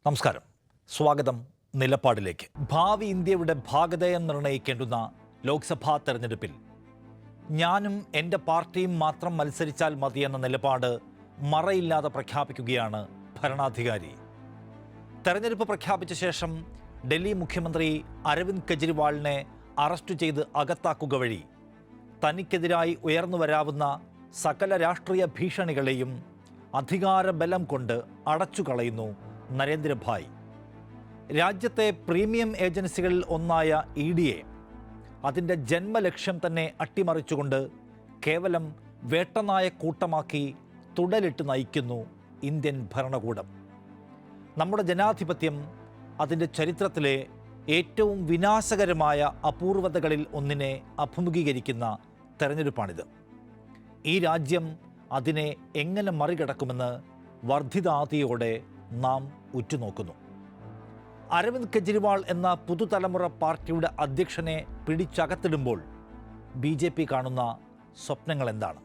നമസ്കാരം, സ്വാഗതം നിലപാടിലേക്ക്. ഭാവി ഇന്ത്യയുടെ ഭാഗധേയം നിർണ്ണയിക്കേണ്ടുന്ന ലോക്സഭാ തെരഞ്ഞെടുപ്പിൽ ഞാനും എൻ്റെ പാർട്ടിയും മാത്രം മത്സരിച്ചാൽ മതിയെന്ന നിലപാട് മറയില്ലാതെ പ്രഖ്യാപിക്കുകയാണ് ഭരണാധികാരി. തെരഞ്ഞെടുപ്പ് പ്രഖ്യാപിച്ച ശേഷം ഡൽഹി മുഖ്യമന്ത്രി അരവിന്ദ് കെജ്രിവാളിനെ അറസ്റ്റ് ചെയ്ത് അകത്താക്കുക വഴി തനിക്കെതിരായി ഉയർന്നു വരാവുന്ന സകല രാഷ്ട്രീയ ഭീഷണികളെയും അധികാരബലം കൊണ്ട് അടച്ചുകളയുന്നു നരേന്ദ്രഭായ്. രാജ്യത്തെ പ്രീമിയം ഏജൻസികളിൽ ഒന്നായ EDയെ അതിൻ്റെ ജന്മലക്ഷ്യം തന്നെ അട്ടിമറിച്ചുകൊണ്ട് കേവലം വേട്ടനായ കൂട്ടമാക്കി തുടലിട്ട് നയിക്കുന്നു ഇന്ത്യൻ ഭരണകൂടം. നമ്മുടെ ജനാധിപത്യം അതിൻ്റെ ചരിത്രത്തിലെ ഏറ്റവും വിനാശകരമായ അപൂർവതകളിൽ ഒന്നിനെ അഭിമുഖീകരിക്കുന്ന തെരഞ്ഞെടുപ്പാണിത്. ഈ രാജ്യം അതിനെ എങ്ങനെ മറികടക്കുമെന്ന് വർദ്ധിതാതിയോടെ നാം ഉറ്റുനോക്കുന്നു. അരവിന്ദ് കെജ്രിവാൾ എന്ന പുതുതലമുറ പാർട്ടിയുടെ അധ്യക്ഷനെ പിടിച്ചകത്തിടുമ്പോൾ BJP കാണുന്ന സ്വപ്നങ്ങൾ എന്താണ്?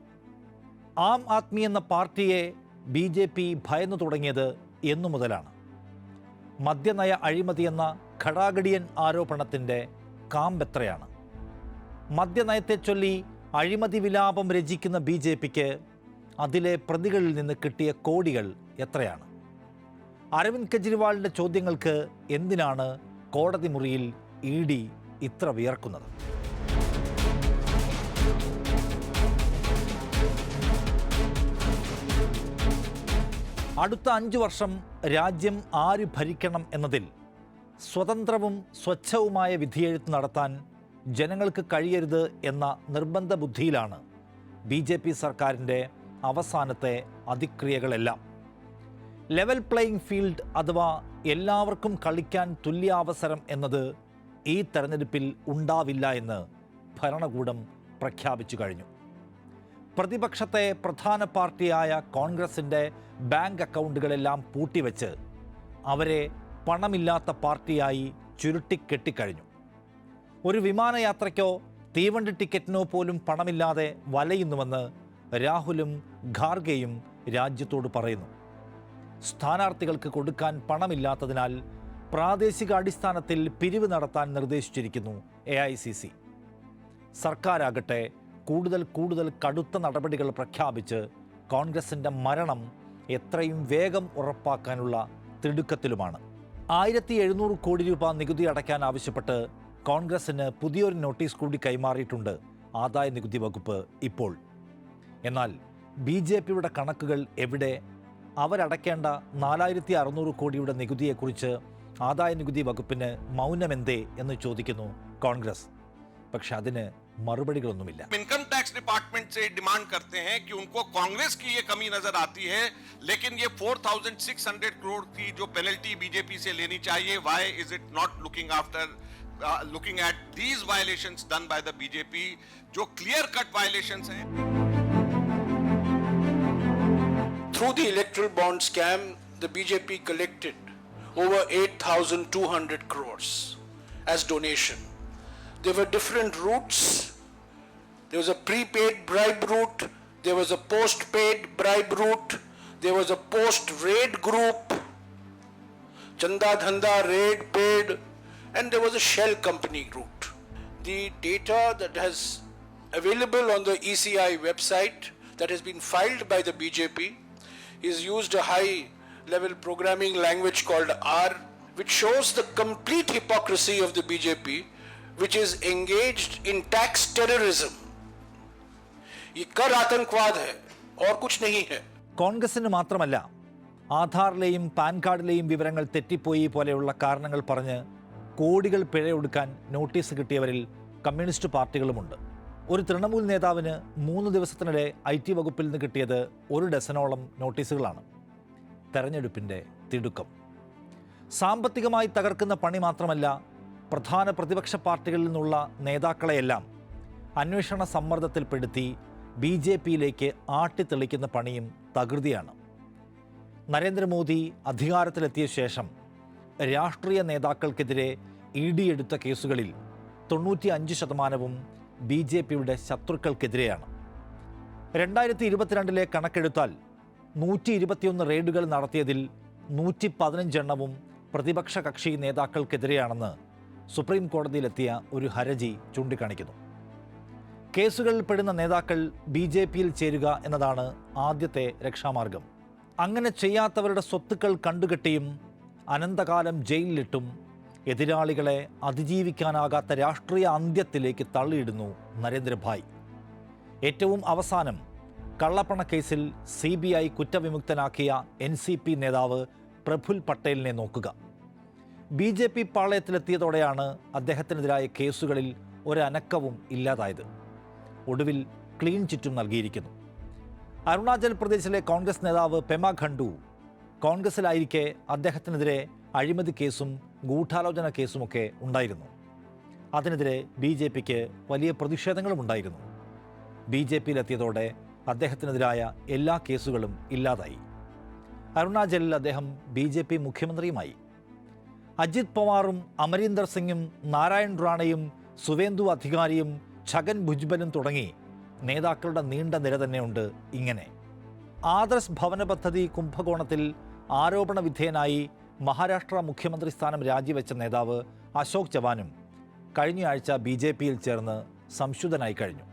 ആം ആദ്മി എന്ന പാർട്ടിയെ BJP ഭയന്നു തുടങ്ങിയത് എന്നു മുതലാണ്? മദ്യനയ അഴിമതി എന്ന ഘടാഘടിയൻ ആരോപണത്തിൻ്റെ കാമ്പെത്രയാണ്? മദ്യനയത്തെ ചൊല്ലി അഴിമതി വിലാപം രചിക്കുന്ന BJPക്ക് അതിലെ പ്രതികളിൽ നിന്ന് കിട്ടിയ കോടികൾ എത്രയാണ്? അരവിന്ദ് കെജ്രിവാളിൻ്റെ ചോദ്യങ്ങൾക്ക് എന്തിനാണ് കോടതി മുറിയിൽ ED ഇത്ര വിയർക്കുന്നത്? അടുത്ത 5 വർഷം രാജ്യം ആര് ഭരിക്കണം എന്നതിൽ സ്വതന്ത്രവും സ്വച്ഛവുമായ വിധിയെഴുത്ത് നടത്താൻ ജനങ്ങൾക്ക് കഴിയരുത് എന്ന നിർബന്ധ ബുദ്ധിയിലാണ് BJP സർക്കാരിൻ്റെ അവസാനത്തെ അതിക്രിയകളെല്ലാം. ലെവൽ പ്ലേയിങ് ഫീൽഡ് അഥവാ എല്ലാവർക്കും കളിക്കാൻ തുല്യാവസരം എന്നത് ഈ തെരഞ്ഞെടുപ്പിൽ ഉണ്ടാവില്ല എന്ന് ഭരണകൂടം പ്രഖ്യാപിച്ചു കഴിഞ്ഞു. പ്രതിപക്ഷത്തെ പ്രധാന പാർട്ടിയായ കോൺഗ്രസിൻ്റെ ബാങ്ക് അക്കൗണ്ടുകളെല്ലാം പൂട്ടിവെച്ച് അവരെ പണമില്ലാത്ത പാർട്ടിയായി ചുരുട്ടിക്കെട്ടിക്കഴിഞ്ഞു. ഒരു വിമാനയാത്രയ്ക്കോ തീവണ്ടി ടിക്കറ്റിനോ പോലും പണമില്ലാതെ വലയുന്നുവെന്ന് രാഹുലും ഖാർഗെയും രാജ്യത്തോട് പറയുന്നു. സ്ഥാനാർത്ഥികൾക്ക് കൊടുക്കാൻ പണമില്ലാത്തതിനാൽ പ്രാദേശിക അടിസ്ഥാനത്തിൽ പിരിവ് നടത്താൻ നിർദ്ദേശിച്ചിരിക്കുന്നു AICC. സർക്കാരാകട്ടെ കൂടുതൽ കടുത്ത നടപടികൾ പ്രഖ്യാപിച്ച് കോൺഗ്രസിൻ്റെ മരണം എത്രയും വേഗം ഉറപ്പാക്കാനുള്ള തിടുക്കത്തിലുമാണ്. 1700 കോടി രൂപ നികുതി അടയ്ക്കാൻ ആവശ്യപ്പെട്ട് കോൺഗ്രസിന് പുതിയൊരു നോട്ടീസ് കൂടി കൈമാറിയിട്ടുണ്ട് ആദായ നികുതി വകുപ്പ് ഇപ്പോൾ. എന്നാൽ BJPയുടെ കണക്കുകൾ എവിടെ? അവരടയ്ക്കേണ്ട 4600 കോടിയുടെ നികുതിയെക്കുറിച്ച് ആദായ നികുതി വകുപ്പിന് മൗനമെന്തേ എന്ന് ചോദിക്കുന്നു കോൺഗ്രസ്. പക്ഷെ അതിന് മറുപടികളൊന്നുമില്ല. इनकम टैक्स डिपार्टमेंट से डिमांड करते हैं कि उनको कांग्रेस की ये कमी नजर आती है, लेकिन ये 4600 करोड़ की जो पेनल्टी BJP से लेनी चाहिए, why is it not looking at these violations done by the BJP, जो clear cut violations हैं. Through the electoral bond scam, the BJP collected over 8,200 crores as donation. There were different routes. There was a prepaid bribe route, there was a post-paid bribe route, there was a post-raid group, Chanda Dhanda, raid, paid, and there was a shell company route. The data that has available on the ECI website that has been filed by the BJP is used a high-level programming language called R, which shows the complete hypocrisy of the BJP, which is engaged in tax terrorism. ये कर आतंकवाद है और कुछ नहीं है. കോൺഗ്രസിന് മാത്രമല്ല, ആധാറിലെയും പാൻ കാർഡിലെയും വിവരങ്ങൾ തെറ്റിപ്പോയി പോലെയുള്ള കാരണങ്ങൾ പറഞ്ഞ് കോടികൾ പിഴയൊടുക്കാൻ നോട്ടീസ് കിട്ടിയവരിൽ കമ്മ്യൂണിസ്റ്റ് പാർട്ടികളുമുണ്ട്. ഒരു തൃണമൂൽ നേതാവിന് 3 ദിവസത്തിനിടെ IT വകുപ്പിൽ നിന്ന് കിട്ടിയത് 1 ഡസനോളം നോട്ടീസുകളാണ്. തെരഞ്ഞെടുപ്പിൻ്റെ തിടുക്കം. സാമ്പത്തികമായി തകർക്കുന്ന പണി മാത്രമല്ല, പ്രധാന പ്രതിപക്ഷ പാർട്ടികളിൽ നിന്നുള്ള നേതാക്കളെയെല്ലാം അന്വേഷണ സമ്മർദ്ദത്തിൽപ്പെടുത്തി BJPയിലേക്ക് ആട്ടിത്തെളിക്കുന്ന പണിയും തകൃതിയാണ്. നരേന്ദ്രമോദി അധികാരത്തിലെത്തിയ ശേഷം രാഷ്ട്രീയ നേതാക്കൾക്കെതിരെ ED എടുത്ത കേസുകളിൽ 95% BJPയുടെ ശത്രുക്കൾക്കെതിരെയാണ്. 2022 കണക്കെടുത്താൽ 121 റെയ്ഡുകൾ നടത്തിയതിൽ 115 എണ്ണവും പ്രതിപക്ഷ കക്ഷി നേതാക്കൾക്കെതിരെയാണെന്ന് സുപ്രീം കോടതിയിലെത്തിയ ഒരു ഹർജി ചൂണ്ടിക്കാണിക്കുന്നു. കേസുകളിൽ പെടുന്ന നേതാക്കൾ BJPയിൽ ചേരുക എന്നതാണ് ആദ്യത്തെ രക്ഷാമാർഗം. അങ്ങനെ ചെയ്യാത്തവരുടെ സ്വത്തുക്കൾ കണ്ടുകെട്ടിയും അനന്തകാലം ജയിലിലിട്ടും എതിരാളികളെ അതിജീവിക്കാനാകാത്ത രാഷ്ട്രീയ അന്ത്യത്തിലേക്ക് തള്ളിയിടുന്നു നരേന്ദ്രഭായ്. ഏറ്റവും അവസാനം കള്ളപ്പണക്കേസിൽ CBI കുറ്റവിമുക്തനാക്കിയ NCP നേതാവ് പ്രഫുൽ പട്ടേലിനെ നോക്കുക. BJP പാളയത്തിലെത്തിയതോടെയാണ് അദ്ദേഹത്തിനെതിരായ കേസുകളിൽ ഒരനക്കവും ഇല്ലാതായത്. ഒടുവിൽ ക്ലീൻ ചിറ്റും നൽകിയിരിക്കുന്നു. അരുണാചൽ പ്രദേശിലെ കോൺഗ്രസ് നേതാവ് പെമ ഖണ്ഡു കോൺഗ്രസിലായിരിക്കെ അദ്ദേഹത്തിനെതിരെ അഴിമതി കേസും ഗൂഢാലോചന കേസുമൊക്കെ ഉണ്ടായിരുന്നു. അതിനെതിരെ BJPക്ക് വലിയ പ്രതിഷേധങ്ങളും ഉണ്ടായിരുന്നു. BJPയിലെത്തിയതോടെ അദ്ദേഹത്തിനെതിരായ എല്ലാ കേസുകളും ഇല്ലാതായി. അരുണാചലിൽ അദ്ദേഹം BJP മുഖ്യമന്ത്രിയുമായി. അജിത് പവാറും അമരീന്ദർ സിംഗും നാരായൺ റാണയും സുവേന്ദു അധികാരിയും ഛഗൻ ഭുജ്ബലും തുടങ്ങി നേതാക്കളുടെ നീണ്ട നിര തന്നെയുണ്ട്. ഇങ്ങനെ ആദർശ് ഭവന പദ്ധതി കുംഭകോണത്തിൽ ആരോപണ വിധേയനായി മഹാരാഷ്ട്ര മുഖ്യമന്ത്രി സ്ഥാനം രാജിവെച്ച നേതാവ് അശോക് ചവാനും കഴിഞ്ഞയാഴ്ച BJPയിൽ ചേർന്ന് സംശുദ്ധനായി കഴിഞ്ഞു.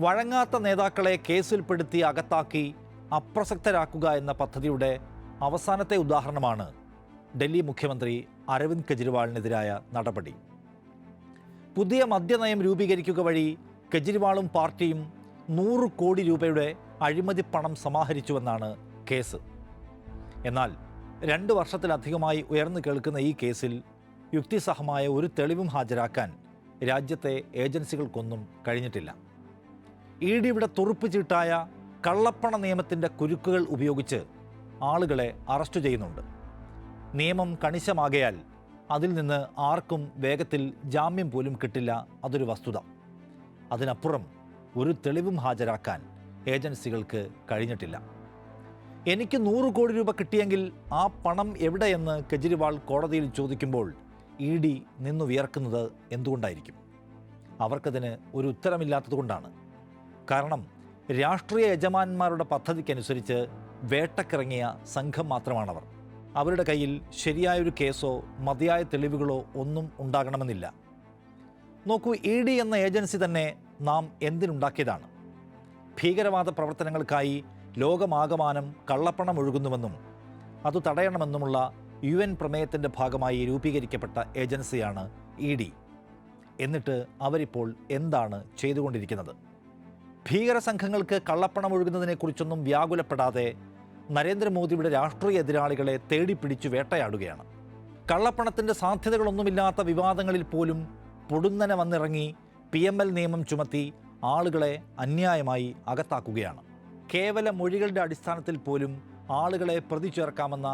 വഴങ്ങാത്ത നേതാക്കളെ കേസിൽപ്പെടുത്തി അകത്താക്കി അപ്രസക്തരാക്കുക എന്ന പദ്ധതിയുടെ അവസാനത്തെ ഉദാഹരണമാണ് ഡൽഹി മുഖ്യമന്ത്രി അരവിന്ദ് കെജ്രിവാളിനെതിരായ നടപടി. പുതിയ മദ്യനയം രൂപീകരിക്കുക വഴി കെജ്രിവാളും പാർട്ടിയും 100 കോടി രൂപയുടെ അഴിമതി പണം സമാഹരിച്ചുവെന്നാണ് കേസ്. എന്നാൽ 2 വർഷത്തിലധികമായി ഉയർന്നു കേൾക്കുന്ന ഈ കേസിൽ യുക്തിസഹമായ ഒരു തെളിവും ഹാജരാക്കാൻ രാജ്യത്തെ ഏജൻസികൾക്കൊന്നും കഴിഞ്ഞിട്ടില്ല. EDയുടെ തുറുപ്പ് ചീട്ടായ കള്ളപ്പണ നിയമത്തിൻ്റെ കുരുക്കുകൾ ഉപയോഗിച്ച് ആളുകളെ അറസ്റ്റ് ചെയ്യുന്നുണ്ട്. നിയമം കണിശമാകയാൽ അതിൽ നിന്ന് ആർക്കും വേഗത്തിൽ ജാമ്യം പോലും കിട്ടില്ല. അതൊരു വസ്തുത. അതിനപ്പുറം ഒരു തെളിവും ഹാജരാക്കാൻ ഏജൻസികൾക്ക് കഴിഞ്ഞിട്ടില്ല. എനിക്ക് 100 കോടി രൂപ കിട്ടിയെങ്കിൽ ആ പണം എവിടെയെന്ന് കെജ്രിവാൾ കോടതിയിൽ ചോദിക്കുമ്പോൾ ED നിന്നു വിയർക്കുന്നത് എന്തുകൊണ്ടായിരിക്കും? അവർക്കതിന് ഒരു ഉത്തരമില്ലാത്തതുകൊണ്ടാണ്. കാരണം രാഷ്ട്രീയ യജമാനന്മാരുടെ പദ്ധതിക്കനുസരിച്ച് വേട്ടക്കിറങ്ങിയ സംഘം മാത്രമാണവർ. അവരുടെ കയ്യിൽ ശരിയായൊരു കേസോ മതിയായ തെളിവുകളോ ഒന്നും ഉണ്ടാകണമെന്നില്ല. നോക്കൂ, ED എന്ന ഏജൻസി തന്നെ നാം എന്തിനുണ്ടാക്കിയതാണ്? ഭീകരവാദ പ്രവർത്തനങ്ങൾക്കായി ലോകമാകമാനം കള്ളപ്പണം ഒഴുകുന്നുവെന്നും അത് തടയണമെന്നുമുള്ള UN പ്രമേയത്തിൻ്റെ ഭാഗമായി രൂപീകരിക്കപ്പെട്ട ഏജൻസിയാണ് ED. എന്നിട്ട് അവരിപ്പോൾ എന്താണ് ചെയ്തുകൊണ്ടിരിക്കുന്നത്? ഭീകര സംഘങ്ങൾക്ക് കള്ളപ്പണം ഒഴുകുന്നതിനെക്കുറിച്ചൊന്നും വ്യാകുലപ്പെടാതെ നരേന്ദ്രമോദിയുടെ രാഷ്ട്രീയ എതിരാളികളെ തേടിപ്പിടിച്ചു വേട്ടയാടുകയാണ്. കള്ളപ്പണത്തിൻ്റെ സാധ്യതകളൊന്നുമില്ലാത്ത വിവാദങ്ങളിൽ പോലും പൊടുന്നനെ വന്നിറങ്ങി PML നിയമം ചുമത്തി ആളുകളെ അന്യായമായി അകത്താക്കുകയാണ്. കേവല മൊഴികളുടെ അടിസ്ഥാനത്തിൽ പോലും ആളുകളെ പ്രതി ചേർക്കാമെന്ന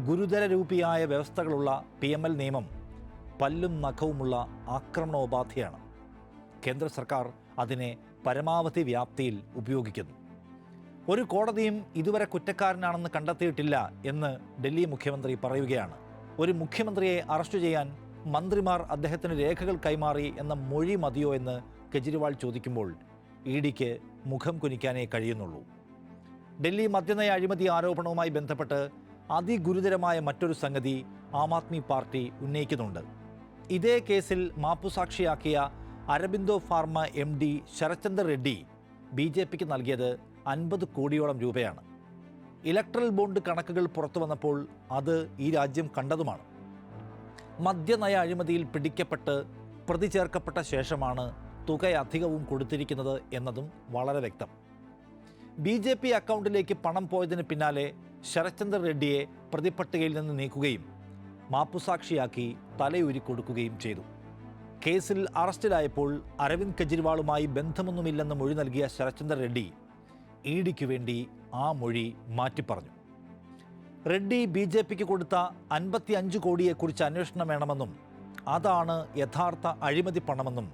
ഗുരുതരരൂപിയായ വ്യവസ്ഥകളുള്ള PML നിയമം പല്ലും നഖവുമുള്ള ആക്രമണോപാധിയാണ്. കേന്ദ്ര സർക്കാർ അതിനെ പരമാവധി വ്യാപ്തിയിൽ ഉപയോഗിക്കുന്നു. ഒരു കോടതിയും ഇതുവരെ കുറ്റക്കാരനാണെന്ന് കണ്ടെത്തിയിട്ടില്ല എന്ന് ഡൽഹി മുഖ്യമന്ത്രി പറയുകയാണ്. ഒരു മുഖ്യമന്ത്രിയെ അറസ്റ്റ് ചെയ്യാൻ മന്ത്രിമാർ അദ്ദേഹത്തിന് രേഖകൾ കൈമാറി എന്ന മൊഴി മതിയോ എന്ന് കെജ്രിവാൾ ചോദിക്കുമ്പോൾ EDക്ക് മുഖം കുനിക്കാനേ കഴിയുന്നുള്ളൂ. ഡൽഹി മദ്യനയ അഴിമതി ആരോപണവുമായി ബന്ധപ്പെട്ട് അതിഗുരുതരമായ മറ്റൊരു സംഗതി ആം ആദ്മി പാർട്ടി ഉന്നയിക്കുന്നുണ്ട്. ഇതേ കേസിൽ മാപ്പുസാക്ഷിയാക്കിയ അരബിന്ദോ ഫാർമ MD ശരത്ചന്ദർ റെഡ്ഡി BJPക്ക് നൽകിയത് 50 കോടിയോളം രൂപയാണ്. ഇലക്ട്രൽ ബോണ്ട് കണക്കുകൾ പുറത്തു വന്നപ്പോൾ അത് ഈ രാജ്യം കണ്ടതുമാണ്. മദ്യനയ അഴിമതിയിൽ പിടിക്കപ്പെട്ട് പ്രതി ചേർക്കപ്പെട്ട ശേഷമാണ് തുകയധികവും കൊടുത്തിരിക്കുന്നത് എന്നതും വളരെ വ്യക്തം. BJP അക്കൗണ്ടിലേക്ക് പണം പോയതിന് പിന്നാലെ ശരത്ചന്ദർ റെഡ്ഡിയെ പ്രതിപട്ടികയിൽ നിന്ന് നീക്കുകയും മാപ്പുസാക്ഷിയാക്കി തലയൂരി കൊടുക്കുകയും ചെയ്തു. കേസിൽ അറസ്റ്റിലായപ്പോൾ അരവിന്ദ് കെജ്രിവാളുമായി ബന്ധമൊന്നുമില്ലെന്ന് മൊഴി നൽകിയ ശരത്ചന്ദർ റെഡ്ഡി EDക്ക് വേണ്ടി ആ മൊഴി മാറ്റിപ്പറഞ്ഞു. റെഡ്ഡി BJPക്ക് കൊടുത്ത 55 കോടിയെക്കുറിച്ച് അന്വേഷണം വേണമെന്നും അതാണ് യഥാർത്ഥ അഴിമതി പണമെന്നും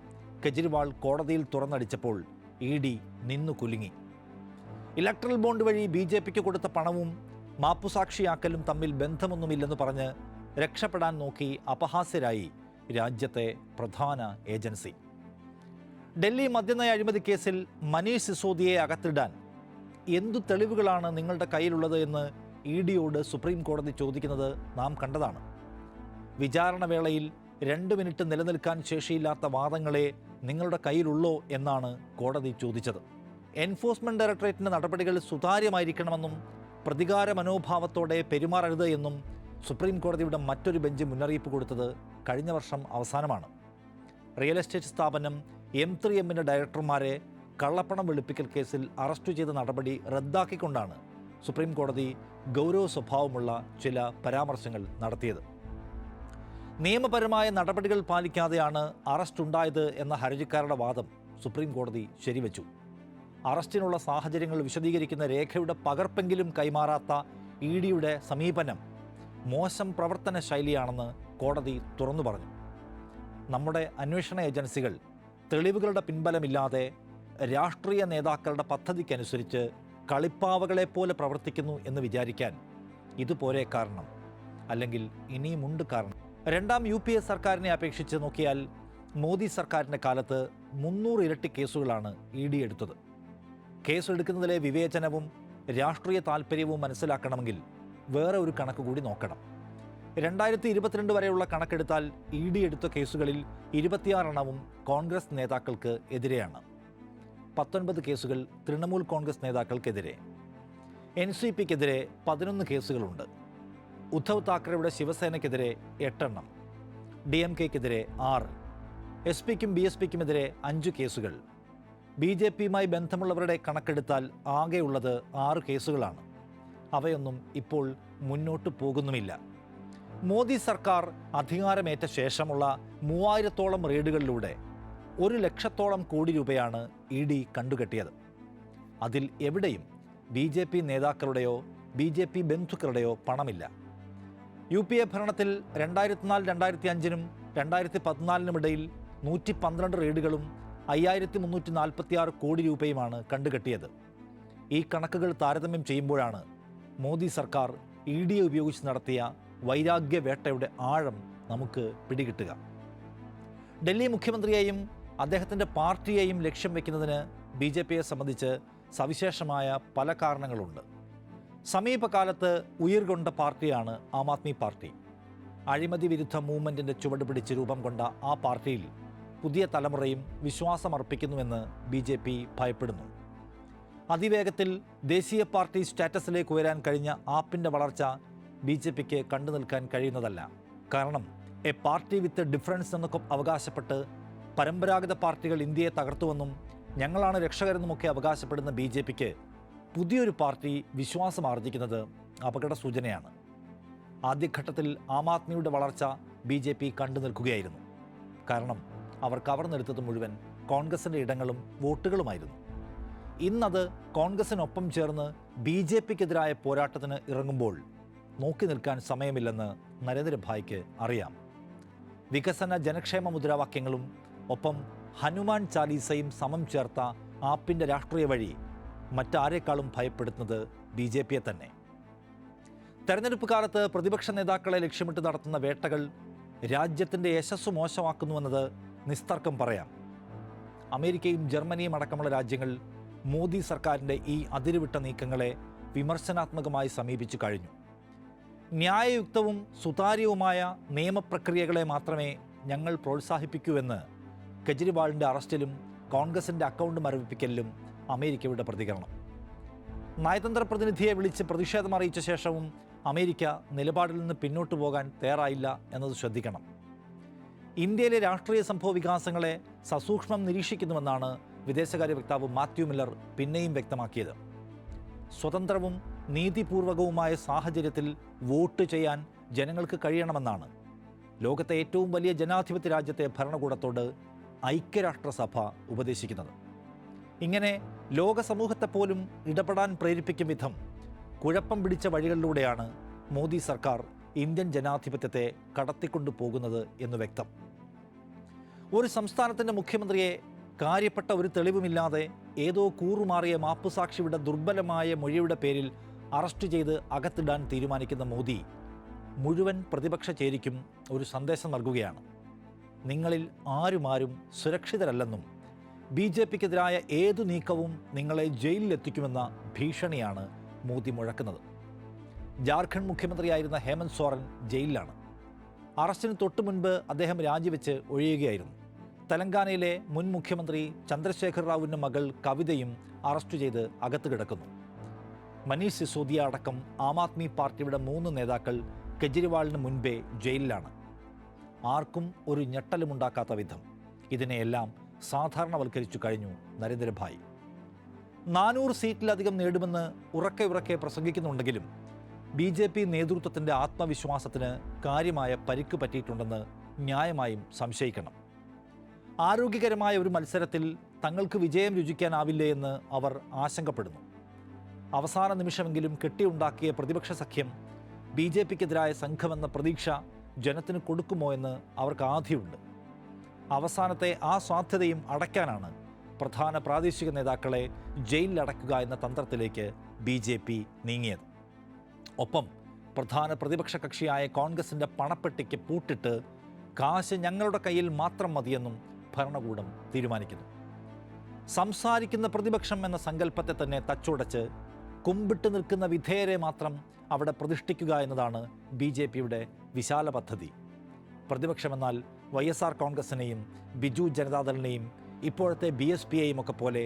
കെജ്രിവാൾ കോടതിയിൽ തുറന്നടിച്ചപ്പോൾ ED നിന്നു കുലുങ്ങി. ഇലക്ട്രൽ ബോണ്ട് വഴി BJPക്ക് കൊടുത്ത പണവും മാപ്പുസാക്ഷിയാക്കലും തമ്മിൽ ബന്ധമൊന്നുമില്ലെന്ന് പറഞ്ഞ് രക്ഷപ്പെടാൻ നോക്കി അപഹാസ്യരായി രാജ്യത്തെ പ്രധാന ഏജൻസി. ഡൽഹി മദ്യനയ അഴിമതി കേസിൽ മനീഷ് സിസോദിയെ അകത്തിടാൻ എന്തു തെളിവുകളാണ് നിങ്ങളുടെ കയ്യിലുള്ളത് എന്ന് EDയോട് സുപ്രീം കോടതി ചോദിക്കുന്നത് നാം കണ്ടതാണ്. വിചാരണ വേളയിൽ 2 മിനിറ്റ് നിലനിൽക്കാൻ ശേഷിയില്ലാത്ത വാദങ്ങളെ നിങ്ങളുടെ കയ്യിലുള്ളോ എന്നാണ് കോടതി ചോദിച്ചത്. എൻഫോഴ്സ്മെന്റ് ഡയറക്ടറേറ്റിൻ്റെ നടപടികൾ സുതാര്യമായിരിക്കണമെന്നും പ്രതികാര മനോഭാവത്തോടെ പെരുമാറരുത് എന്നും സുപ്രീം കോടതിയുടെ മറ്റൊരു ബെഞ്ച് മുന്നറിയിപ്പ് കൊടുത്തത് കഴിഞ്ഞ വർഷം അവസാനമാണ്. റിയൽ എസ്റ്റേറ്റ് സ്ഥാപനം M3Mന്റെ ഡയറക്ടർമാരെ കള്ളപ്പണം വെളുപ്പിക്കൽ കേസിൽ അറസ്റ്റ് ചെയ്ത നടപടി റദ്ദാക്കിക്കൊണ്ടാണ് സുപ്രീം കോടതി ഗൗരവ സ്വഭാവമുള്ള ചില പരാമർശങ്ങൾ നടത്തിയത്. നിയമപരമായ നടപടികൾ പാലിക്കാതെയാണ് അറസ്റ്റ് ഉണ്ടായത് എന്ന ഹർജിക്കാരുടെ വാദം സുപ്രീം കോടതി ശരിവെച്ചു. അറസ്റ്റിനുള്ള സാഹചര്യങ്ങൾ വിശദീകരിക്കുന്ന രേഖയുടെ പകർപ്പെങ്കിലും കൈമാറാത്ത EDയുടെ സമീപനം മോശം പ്രവർത്തന ശൈലിയാണെന്ന് കോടതി തുറന്നു പറഞ്ഞു. നമ്മുടെ അന്വേഷണ ഏജൻസികൾ തെളിവുകളുടെ പിൻബലമില്ലാതെ രാഷ്ട്രീയ നേതാക്കളുടെ പദ്ധതിക്കനുസരിച്ച് കളിപ്പാവകളെപ്പോലെ പ്രവർത്തിക്കുന്നു എന്ന് വിചാരിക്കാൻ ഇതുപോലെ കാരണം, അല്ലെങ്കിൽ ഇനിയുമുണ്ട് കാരണം. 2ാം UPA സർക്കാരിനെ അപേക്ഷിച്ച് നോക്കിയാൽ മോദി സർക്കാരിൻ്റെ കാലത്ത് 300 ഇരട്ടി കേസുകളാണ് ED എടുത്തത്. കേസെടുക്കുന്നതിലെ വിവേചനവും രാഷ്ട്രീയ താൽപ്പര്യവും മനസ്സിലാക്കണമെങ്കിൽ വേറെ ഒരു കണക്ക് കൂടി നോക്കണം. 2022 വരെയുള്ള കണക്കെടുത്താൽ ED എടുത്ത കേസുകളിൽ 26 എണ്ണവും കോൺഗ്രസ് നേതാക്കൾക്ക് എതിരെയാണ്. 19 കേസുകൾ തൃണമൂൽ കോൺഗ്രസ് നേതാക്കൾക്കെതിരെ. NCPക്കെതിരെ 11 കേസുകളുണ്ട്. ഉദ്ധവ് താക്കറെയുടെ ശിവസേനയ്ക്കെതിരെ 8 എണ്ണം, DMKക്കെതിരെ 6, SPക്കും BSPക്കുമെതിരെ 5 കേസുകൾ. BJPയുമായി ബന്ധമുള്ളവരുടെ കണക്കെടുത്താൽ ആകെയുള്ളത് 6 കേസുകളാണ്. അവയൊന്നും ഇപ്പോൾ മുന്നോട്ട് പോകുന്നുമില്ല. മോദി സർക്കാർ അധികാരമേറ്റ ശേഷമുള്ള 3000-ഓളം റെയ്ഡുകളിലൂടെ 1 ലക്ഷത്തോളം കോടി രൂപയാണ് ED കണ്ടുകെട്ടിയത്. അതിൽ എവിടെയും BJP നേതാക്കളുടെയോ BJP ബന്ധുക്കളുടെയോ പണമില്ല. UPA ഭരണത്തിൽ 2004-2005 2014 112 റെയ്ഡുകളും 5346 കോടി രൂപയുമാണ് കണ്ടുകെട്ടിയത്. ഈ കണക്കുകൾ താരതമ്യം ചെയ്യുമ്പോഴാണ് മോദി സർക്കാർ EDയെ ഉപയോഗിച്ച് നടത്തിയ വൈരാഗ്യവേട്ടയുടെ ആഴം നമുക്ക് പിടികിട്ടുക. ഡൽഹി മുഖ്യമന്ത്രിയെയും അദ്ദേഹത്തിൻ്റെ പാർട്ടിയെയും ലക്ഷ്യം വയ്ക്കുന്നതിന് BJPയെ സംബന്ധിച്ച് സവിശേഷമായ പല കാരണങ്ങളുണ്ട്. സമീപകാലത്ത് ഉയിർകൊണ്ട പാർട്ടിയാണ് ആം ആദ്മി പാർട്ടി. അഴിമതി വിരുദ്ധ മൂവ്മെൻറ്റിൻ്റെ ചുവട് പിടിച്ച് രൂപം കൊണ്ട ആ പാർട്ടിയിൽ പുതിയ തലമുറയും വിശ്വാസമർപ്പിക്കുന്നുവെന്ന് BJP ഭയപ്പെടുന്നു. അതിവേഗത്തിൽ ദേശീയ പാർട്ടി സ്റ്റാറ്റസിലേക്ക് ഉയരാൻ കഴിഞ്ഞ ആപ്പിൻ്റെ വളർച്ച BJPക്ക് കണ്ടു നിൽക്കാൻ കഴിയുന്നതല്ല. കാരണം എ പാർട്ടി വിത്ത് ഡിഫറൻസ് എന്നൊക്കെ അവകാശപ്പെട്ട് പരമ്പരാഗത പാർട്ടികൾ ഇന്ത്യയെ തകർത്തുവെന്നും ഞങ്ങളാണ് രക്ഷകരെന്നുമൊക്കെ അവകാശപ്പെടുന്ന BJPക്ക് പുതിയൊരു പാർട്ടി വിശ്വാസം ആർജിക്കുന്നത് അപകട സൂചനയാണ്. ആദ്യഘട്ടത്തിൽ ആം ആദ്മിയുടെ വളർച്ച BJP കണ്ടു നിൽക്കുകയായിരുന്നു. കാരണം അവർ കവർന്നെടുത്തത് മുഴുവൻ കോൺഗ്രസിൻ്റെ ഇടങ്ങളും വോട്ടുകളുമായിരുന്നു. ഇന്നത് കോൺഗ്രസിനൊപ്പം ചേർന്ന് BJPക്കെതിരായ പോരാട്ടത്തിന് ഇറങ്ങുമ്പോൾ നോക്കി നിൽക്കാൻ സമയമില്ലെന്ന് നരേന്ദ്രഭായിക്ക് അറിയാം. വികസന ജനക്ഷേമ മുദ്രാവാക്യങ്ങളും ഒപ്പം ഹനുമാൻ ചാലീസയും സമം ചേർത്ത ആപ്പിൻ്റെ രാഷ്ട്രീയ വഴി മറ്റാരേക്കാളും ഭയപ്പെടുത്തുന്നത് BJPയെ തന്നെ. തെരഞ്ഞെടുപ്പ് കാലത്ത് പ്രതിപക്ഷ നേതാക്കളെ ലക്ഷ്യമിട്ട് നടത്തുന്ന വേട്ടകൾ രാജ്യത്തിൻ്റെ യശസ്സ് മോശമാക്കുന്നുവെന്നത് നിസ്തർക്കം പറയാം. അമേരിക്കയും ജർമ്മനിയും അടക്കമുള്ള രാജ്യങ്ങൾ മോദി സർക്കാരിൻ്റെ ഈ അതിരുവിട്ട നീക്കങ്ങളെ വിമർശനാത്മകമായി സമീപിച്ചു കഴിഞ്ഞു. ന്യായയുക്തവും സുതാര്യവുമായ നിയമപ്രക്രിയകളെ മാത്രമേ ഞങ്ങൾ പ്രോത്സാഹിപ്പിക്കൂവെന്ന് കെജ്രിവാളിൻ്റെ അറസ്റ്റിലും കോൺഗ്രസിൻ്റെ അക്കൗണ്ട് മരവിപ്പിക്കലിലും അമേരിക്കയുടെ പ്രതികരണം. നയതന്ത്ര പ്രതിനിധിയെ വിളിച്ച് പ്രതിഷേധം അറിയിച്ച ശേഷവും അമേരിക്ക നിലപാടിൽ നിന്ന് പിന്നോട്ടു പോകാൻ തയ്യാറായില്ല എന്നത് ശ്രദ്ധിക്കണം. ഇന്ത്യയിലെ രാഷ്ട്രീയ സംഭവ വികാസങ്ങളെ സസൂക്ഷ്മം നിരീക്ഷിക്കുന്നുവെന്നാണ് വിദേശകാര്യ വക്താവ് മാത്യു മില്ലർ പിന്നെയും വ്യക്തമാക്കിയത്. സ്വതന്ത്രവും നീതിപൂർവകവുമായ സാഹചര്യത്തിൽ വോട്ട് ചെയ്യാൻ ജനങ്ങൾക്ക് കഴിയണമെന്നാണ് ലോകത്തെ ഏറ്റവും വലിയ ജനാധിപത്യ രാജ്യത്തെ ഭരണകൂടത്തോട് ഐക്യരാഷ്ട്രസഭ ഉപദേശിക്കുന്നത്. ഇങ്ങനെ ലോക സമൂഹത്തെപ്പോലും ഇടപെടാൻ പ്രേരിപ്പിക്കും വിധം കുഴപ്പം പിടിച്ച വഴികളിലൂടെയാണ് മോദി സർക്കാർ ഇന്ത്യൻ ജനാധിപത്യത്തെ കടത്തിക്കൊണ്ടു പോകുന്നത് എന്ന് വ്യക്തം. ഒരു സംസ്ഥാനത്തിൻ്റെ മുഖ്യമന്ത്രിയെ കാര്യപ്പെട്ട ഒരു തെളിവുമില്ലാതെ ഏതോ കൂറുമാറിയ മാപ്പുസാക്ഷിയുടെ ദുർബലമായ മൊഴിയുടെ പേരിൽ അറസ്റ്റ് ചെയ്ത് അകത്തിടാൻ തീരുമാനിക്കുന്ന മോദി മുഴുവൻ പ്രതിപക്ഷ ചേരിക്കും ഒരു സന്ദേശം നൽകുകയാണ്. നിങ്ങളിൽ ആരും സുരക്ഷിതരല്ലെന്നും BJPക്കെതിരായ ഏതു നീക്കവും നിങ്ങളെ ജയിലിലെത്തിക്കുമെന്ന ഭീഷണിയാണ് മോദി മുഴക്കുന്നത്. ജാർഖണ്ഡ് മുഖ്യമന്ത്രിയായിരുന്ന ഹേമന്ത് സോറൻ ജയിലിലാണ്. അറസ്റ്റിന് തൊട്ടു മുൻപ് അദ്ദേഹം രാജിവെച്ച് ഒഴിയുകയായിരുന്നു. തെലങ്കാനയിലെ മുൻ മുഖ്യമന്ത്രി ചന്ദ്രശേഖർ റാവുവിൻ്റെ മകൾ കവിതയും അറസ്റ്റ് ചെയ്ത് അകത്ത് കിടക്കുന്നു. മനീഷ് സിസോദിയ അടക്കം ആം ആദ്മി പാർട്ടിയുടെ 3 നേതാക്കൾ കെജ്രിവാളിന് മുൻപേ ജയിലിലാണ്. ആർക്കും ഒരു ഞെട്ടലുമുണ്ടാക്കാത്ത വിധം ഇതിനെയെല്ലാം സാധാരണവൽക്കരിച്ചു കഴിഞ്ഞു നരേന്ദ്രഭായ്. 400 സീറ്റിലധികം നേടുമെന്ന് ഉറക്കെ പ്രസംഗിക്കുന്നുണ്ടെങ്കിലും BJP നേതൃത്വത്തിൻ്റെ ആത്മവിശ്വാസത്തിന് കാര്യമായ പരിക്ക് പറ്റിയിട്ടുണ്ടെന്ന് ന്യായമായും സംശയിക്കണം. ആരോഗ്യകരമായ ഒരു മത്സരത്തിൽ തങ്ങൾക്ക് വിജയം രുചിക്കാനാവില്ലേ എന്ന് അവർ ആശങ്കപ്പെടുന്നു. അവസാന നിമിഷമെങ്കിലും കെട്ടിയുണ്ടാക്കിയ പ്രതിപക്ഷ സഖ്യം BJPക്കെതിരായ സംഘമെന്ന പ്രതീക്ഷ ജനത്തിന് കൊടുക്കുമോ എന്ന് അവർക്ക് ആധിയുണ്ട്. അവസാനത്തെ ആ സാധ്യതയും അടയ്ക്കാനാണ് പ്രധാന പ്രാദേശിക നേതാക്കളെ ജയിലിലടക്കുക എന്ന തന്ത്രത്തിലേക്ക് BJP നീങ്ങിയത്. ഒപ്പം പ്രധാന പ്രതിപക്ഷ കക്ഷിയായ കോൺഗ്രസിൻ്റെ പണപ്പെട്ടിക്ക് പൂട്ടിട്ട് കാശ് ഞങ്ങളുടെ കയ്യിൽ മാത്രം മതിയെന്നും ഭരണകൂടം തീരുമാനിക്കുന്നു. സംസാരിക്കുന്ന പ്രതിപക്ഷം എന്ന സങ്കല്പത്തെ തന്നെ തച്ചുടച്ച് കുമ്പിട്ട് നിൽക്കുന്ന വിധേയരെ മാത്രം അവിടെ പ്രതിഷ്ഠിക്കുക എന്നതാണ് BJPയുടെ വിശാല പദ്ധതി. പ്രതിപക്ഷമെന്നാൽ YSR കോൺഗ്രസിനെയും ബിജു ജനതാദളിനെയും ഇപ്പോഴത്തെ BSPയെയും ഒക്കെ പോലെ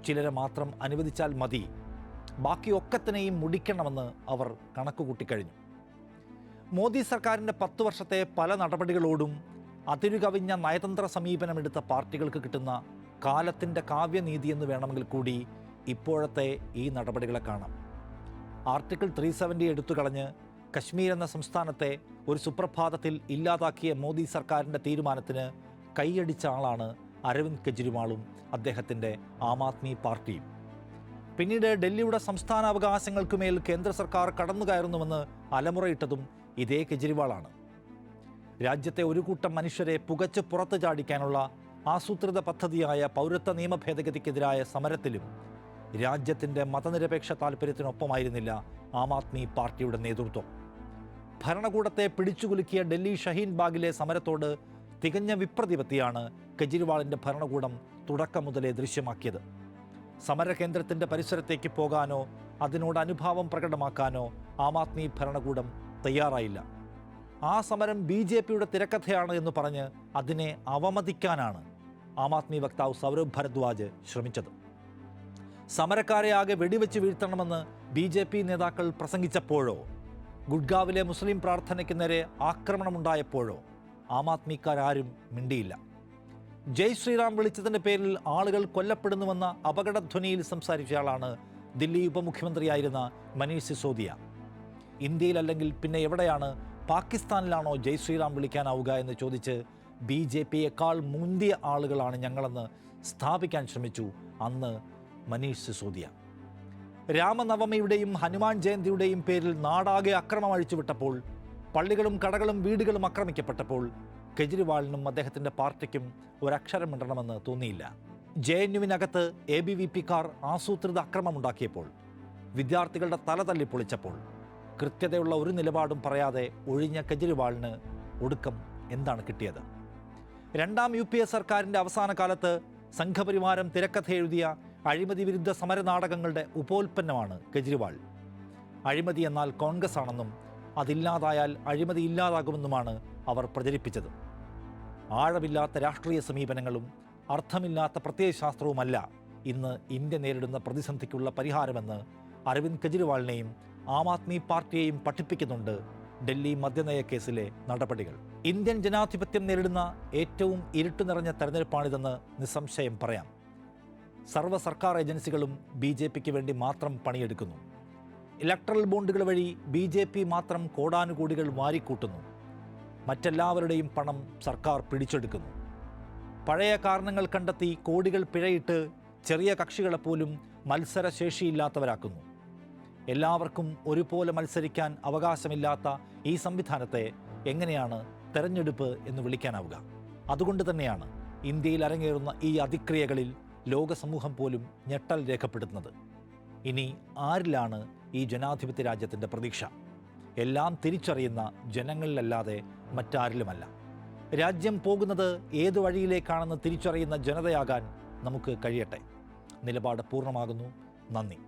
ചിലരെ മാത്രം അനുവദിച്ചാൽ മതി, ബാക്കി ഒക്കത്തിനെയും മുടിക്കണമെന്ന് അവർ കണക്കുകൂട്ടിക്കഴിഞ്ഞു. മോദി സർക്കാരിൻ്റെ 10 വർഷത്തെ പല നടപടികളോടും അതിരുകവിഞ്ഞ നയതന്ത്ര സമീപനമെടുത്ത പാർട്ടികൾക്ക് കിട്ടുന്ന കാലത്തിൻ്റെ കാവ്യനീതി എന്ന് വേണമെങ്കിൽ കൂടി ഇപ്പോഴത്തെ ഈ നടപടികളെ കാണാം. ആർട്ടിക്കിൾ 370 എടുത്തുകളഞ്ഞ് കശ്മീർ എന്ന സംസ്ഥാനത്തെ ഒരു സുപ്രഭാതത്തിൽ ഇല്ലാതാക്കിയ മോദി സർക്കാരിൻ്റെ തീരുമാനത്തിന് കൈയടിച്ച ആളാണ് അരവിന്ദ് കെജ്രിവാളും അദ്ദേഹത്തിൻ്റെ ആം ആദ്മി പാർട്ടിയും. പിന്നീട് ഡൽഹിയുടെ സംസ്ഥാന അവകാശങ്ങൾക്കുമേൽ കേന്ദ്ര സർക്കാർ കടന്നുകയറുന്നുവെന്ന് അലമുറയിട്ടതും ഇതേ കെജ്രിവാളാണ്. രാജ്യത്തെ ഒരു കൂട്ടം മനുഷ്യരെ പുകച്ച് പുറത്തു ചാടിക്കാനുള്ള ആസൂത്രിത പദ്ധതിയായ പൗരത്വ നിയമ ഭേദഗതിക്കെതിരായ സമരത്തിലും രാജ്യത്തിൻ്റെ മതനിരപേക്ഷ താൽപ്പര്യത്തിനൊപ്പമായിരുന്നില്ല ആം ആദ്മി പാർട്ടിയുടെ നേതൃത്വം. ഭരണകൂടത്തെ പിടിച്ചുകുലുക്കിയ ഡൽഹി ഷഹീൻ ബാഗിലെ സമരത്തോട് തികഞ്ഞ വിപ്രതിപത്തിയാണ് കെജ്രിവാളിൻ്റെ ഭരണകൂടം തുടക്കം മുതലേ ദൃശ്യമാക്കിയത്. സമരകേന്ദ്രത്തിൻ്റെ പരിസരത്തേക്ക് പോകാനോ അതിനോട് അനുഭാവം പ്രകടമാക്കാനോ ആം ആദ്മി ഭരണകൂടം തയ്യാറായില്ല. ആ സമരം BJPയുടെ തിരക്കഥയാണ് എന്ന് പറഞ്ഞ് അതിനെ അവമതിക്കാനാണ് ആം ആദ്മി വക്താവ് സൗരഭ് ഭരദ്വാജ് ശ്രമിച്ചത്. സമരക്കാരെ ആകെ വെടിവെച്ച് വീഴ്ത്തണമെന്ന് BJP നേതാക്കൾ പ്രസംഗിച്ചപ്പോഴോ ഗുഡ്ഗാവിലെ മുസ്ലിം പ്രാർത്ഥനയ്ക്ക് നേരെ ആക്രമണമുണ്ടായപ്പോഴോ ആം ആദ്മിക്കാരും മിണ്ടിയില്ല. ജയ് ശ്രീറാം വിളിച്ചതിൻ്റെ പേരിൽ ആളുകൾ കൊല്ലപ്പെടുന്നുവെന്ന അപകടധ്വനിയിൽ സംസാരിച്ചയാളാണ് ദില്ലി ഉപമുഖ്യമന്ത്രിയായിരുന്ന മനീഷ് സിസോദിയ. ഇന്ത്യയിലല്ലെങ്കിൽ പിന്നെ എവിടെയാണ്, പാകിസ്ഥാനിലാണോ ജയ് ശ്രീറാം വിളിക്കാനാവുക എന്ന് ചോദിച്ച് BJPയേക്കാൾ മുന്തിയ ആളുകളാണ് ഞങ്ങളെന്ന് സ്ഥാപിക്കാൻ ശ്രമിച്ചു അന്ന് മനീഷ് സിസോദിയ. രാമനവമിയുടെയും ഹനുമാൻ ജയന്തിയുടെയും പേരിൽ നാടാകെ അക്രമം അഴിച്ചുവിട്ടപ്പോൾ, പള്ളികളും കടകളും വീടുകളും ആക്രമിക്കപ്പെട്ടപ്പോൾ കെജ്രിവാളിനും അദ്ദേഹത്തിൻ്റെ പാർട്ടിക്കും ഒരക്ഷരം മിണ്ടണമെന്ന് തോന്നിയില്ല. JNUവിനകത്ത് ABVPക്കാർ ആസൂത്രിത അക്രമമുണ്ടാക്കിയപ്പോൾ, വിദ്യാർത്ഥികളുടെ തല തല്ലിപ്പൊളിച്ചപ്പോൾ കൃത്യതയുള്ള ഒരു നിലപാടും പറയാതെ ഒഴിഞ്ഞ കെജ്രിവാളിന് ഒടുക്കം എന്താണ് കിട്ടിയത്? 2ാം UPA സർക്കാരിൻ്റെ അവസാന കാലത്ത് സംഘപരിവാരം തിരക്കഥ എഴുതിയ അഴിമതി വിരുദ്ധ സമരനാടകങ്ങളുടെ ഉപോൽപ്പന്നമാണ് കെജ്രിവാൾ. അഴിമതി എന്നാൽ കോൺഗ്രസ് ആണെന്നും അതില്ലാതായാൽ അഴിമതി ഇല്ലാതാകുമെന്നുമാണ് അവർ പ്രചരിപ്പിച്ചത്. ആഴമില്ലാത്ത രാഷ്ട്രീയ സമീപനങ്ങളും അർത്ഥമില്ലാത്ത പ്രത്യയശാസ്ത്രവുമല്ല ഇന്ന് ഇന്ത്യ നേരിടുന്ന പ്രതിസന്ധിക്കുള്ള പരിഹാരമെന്ന് അരവിന്ദ് കെജ്രിവാളിനെയും ആം ആദ്മി പാർട്ടിയെയും പഠിപ്പിക്കുന്നുണ്ട് ഡൽഹി മദ്യനയ കേസിലെ നടപടികൾ. ഇന്ത്യൻ ജനാധിപത്യം നേരിടുന്ന ഏറ്റവും ഇരുട്ടു നിറഞ്ഞ തെരഞ്ഞെടുപ്പാണിതെന്ന് നിസ്സംശയം പറയാം. സർവ്വ സർക്കാർ ഏജൻസികളും BJPക്ക് വേണ്ടി മാത്രം പണിയെടുക്കുന്നു. ഇലക്ട്രൽ ബോണ്ടുകൾ വഴി BJP മാത്രം കോടാനുകോടികൾ വാരിക്കൂട്ടുന്നു. മറ്റെല്ലാവരുടെയും പണം സർക്കാർ പിടിച്ചെടുക്കുന്നു. പഴയ കാരണങ്ങൾ കണ്ടെത്തി കോടികൾ പിഴയിട്ട് ചെറിയ കക്ഷികളെപ്പോലും മത്സരശേഷിയില്ലാത്തവരാക്കുന്നു. എല്ലാവർക്കും ഒരുപോലെ മത്സരിക്കാൻ അവകാശമില്ലാത്ത ഈ സംവിധാനത്തെ എങ്ങനെയാണ് തെരഞ്ഞെടുപ്പ് എന്ന് വിളിക്കാനാവുക? അതുകൊണ്ട് തന്നെയാണ് ഇന്ത്യയിൽ അരങ്ങേറുന്ന ഈ അതിക്രിയകളിൽ ലോക സമൂഹം പോലും ഞെട്ടൽ രേഖപ്പെടുത്തുന്നത്. ഇനി ആരിലാണ് ഈ ജനാധിപത്യ രാജ്യത്തിൻ്റെ പ്രതീക്ഷ? എല്ലാം തിരിച്ചറിയുന്ന ജനങ്ങളിലല്ലാതെ മറ്റാരിലുമല്ല. രാജ്യം പോകുന്നത് ഏതു വഴിയിലേക്കാണെന്ന് തിരിച്ചറിയുന്ന ജനതയാകാൻ നമുക്ക് കഴിയട്ടെ. നിലപാട് പൂർണ്ണമാകുന്നു. നന്ദി.